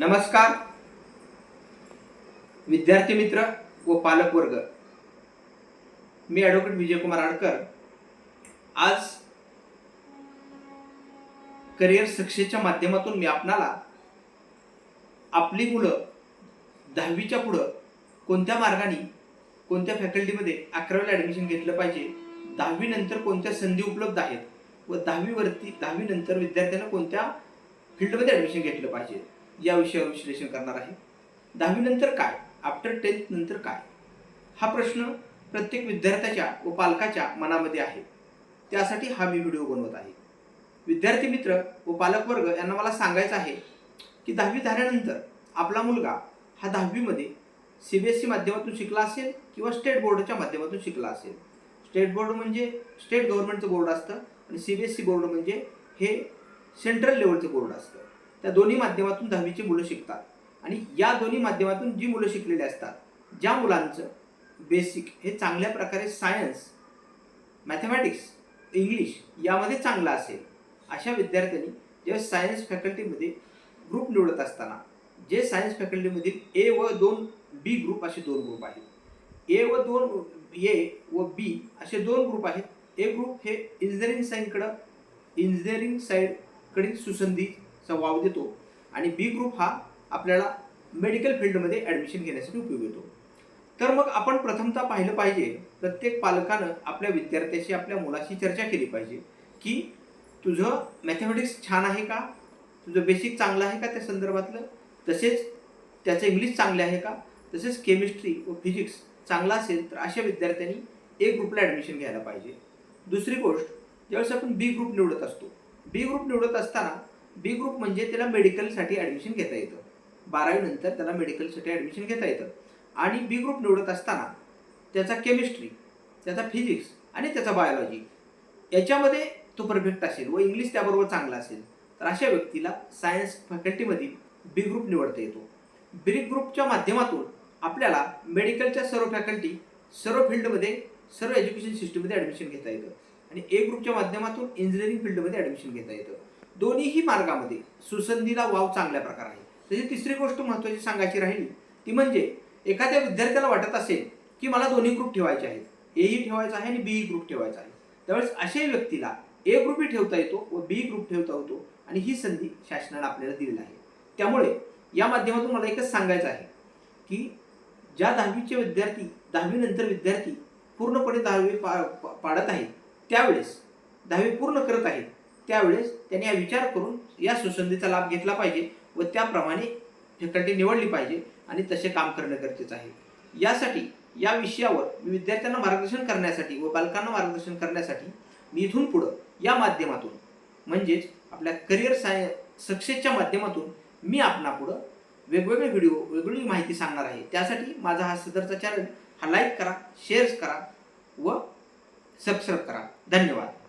नमस्कार विद्यार्थी मित्र व पालक वर्ग, मी ॲडव्होकेट विजयकुमार आडकर आज करिअर सक्सेसच्या माध्यमातून मी आपणाला आपली मुलं 10वीच्या पुढं कोणत्या मार्गाने कोणत्या फॅकल्टीमध्ये 11वीला ॲडमिशन घेतलं पाहिजे, 10वी नंतर कोणत्या संधी उपलब्ध आहेत व 10वी नंतर विद्यार्थ्यांना कोणत्या फील्डमध्ये ॲडमिशन घेतलं पाहिजे या विषयावर विश्लेषण करणार आहे। 10वी नंतर काय, आफ्टर 10th नंतर काय, हा प्रश्न प्रत्येक विद्यार्थ्याच्या व पालकाच्या मनामध्ये आहे। त्यासाठी हा मी व्हिडिओ बनवत आहे। विद्यार्थी मित्र व पालक वर्ग यांना मला सांगायचं आहे की 10वी झाल्यानंतर आपला मुलगा हा 10वी मध्ये CBSE माध्यमातून शिकला असेल किंवा स्टेट बोर्डच्या माध्यमातून शिकला असेल। स्टेट बोर्ड म्हणजे स्टेट गव्हर्नमेंटचं बोर्ड असतं आणि CBSE बोर्ड म्हणजे हे सेंट्रल लेवलचं बोर्ड असतं। त्या दोन्ही माध्यमातून 10वीची मुलं शिकतात आणि या दोन्ही माध्यमातून जी मुलं शिकलेली असतात, ज्या मुलांचं बेसिक हे चांगल्या प्रकारे सायन्स, मॅथमॅटिक्स, इंग्लिश यामध्ये चांगलं असेल, अशा विद्यार्थ्यांनी जेव्हा सायन्स फॅकल्टीमध्ये ग्रुप निवडत असताना जे सायन्स फॅकल्टीमधील A व 2B ग्रुप असे दोन ग्रुप आहेत। A व 2A व B असे दोन ग्रुप आहेत। A ग्रुप हे इंजिनिअरिंग साईडकडील सुसंधीचा वाव देतो आणि B ग्रुप हा आपल्याला मेडिकल फील्डमध्ये ॲडमिशन घेण्यासाठी उपयोग येतो। तर मग आपण प्रथमतः पाहिलं पाहिजे, प्रत्येक पालकानं आपल्या विद्यार्थ्याशी, आपल्या मुलाशी चर्चा केली पाहिजे की तुझं मॅथमॅटिक्स छान आहे का, तुझं बेसिक चांगलं आहे का त्या संदर्भातलं, तसेच त्याचं इंग्लिश चांगले आहे का, तसेच केमिस्ट्री व फिजिक्स चांगला असेल तर अशा विद्यार्थ्यांनी A ग्रुपला ॲडमिशन घ्यायला पाहिजे। दुसरी गोष्ट, ज्यावेळेस आपण B ग्रुप निवडत असतो, B ग्रुप निवडत असताना B ग्रुप म्हणजे त्याला मेडिकलसाठी ॲडमिशन घेता येतं। 12वी नंतर त्याला मेडिकलसाठी ॲडमिशन घेता येतं आणि B ग्रुप निवडत असताना त्याचा केमिस्ट्री, त्याचा फिजिक्स आणि त्याचा बायोलॉजी याच्यामध्ये तो परफेक्ट असेल व इंग्लिश त्याबरोबर चांगला असेल तर अशा व्यक्तीला सायन्स फॅकल्टीमधील B ग्रुप निवडता येतो। B ग्रुपच्या माध्यमातून आपल्याला मेडिकलच्या सर्व फॅकल्टी, सर्व फील्डमध्ये, सर्व एज्युकेशन सिस्टममध्ये ॲडमिशन घेता येतं आणि A ग्रुपच्या माध्यमातून इंजिनिअरिंग फील्डमध्ये ॲडमिशन घेता येतं। दोन्हीही मार्गामध्ये सुसंधीला वाव चांगल्या प्रकारे आहे। त्याची तिसरी गोष्ट महत्त्वाची सांगायची राहिली ती म्हणजे एखाद्या विद्यार्थ्याला वाटत असेल की मला दोन्ही ग्रुप ठेवायचे आहेत, A ही ठेवायचा आहे आणि B ही ग्रुप ठेवायचा आहे, त्यावेळेस अशा व्यक्तीला A ग्रुपही ठेवता येतो व B ग्रुप ठेवता येतो आणि ही संधी शासनाने आपल्याला दिलेली आहे। त्यामुळे या माध्यमातून मला एकच सांगायचं आहे की ज्या 10वीचे विद्यार्थी, 10वी नंतर विद्यार्थी पूर्णपणे 10वी पाडत आहेत, त्यावेळेस 10वी पूर्ण करत आहेत, त्यावेळेस त्यांनी हा विचार करून या सुसंधीचा लाभ घेतला पाहिजे व त्याप्रमाणे फॅकल्टी निवडली पाहिजे आणि तसे काम करणं गरजेचं आहे। यासाठी या विषयावर मी विद्यार्थ्यांना मार्गदर्शन करण्यासाठी व पालकांना मार्गदर्शन करण्यासाठी मी इथून पुढं या माध्यमातून म्हणजेच आपल्या करिअर सक्सेसच्या माध्यमातून मी आपणापुढं वेगवेगळे व्हिडिओ, वेगवेगळी माहिती सांगणार आहे। त्यासाठी माझा हा सदरचा चॅनल हा लाईक करा, शेअर करा व सबस्क्राईब करा। धन्यवाद।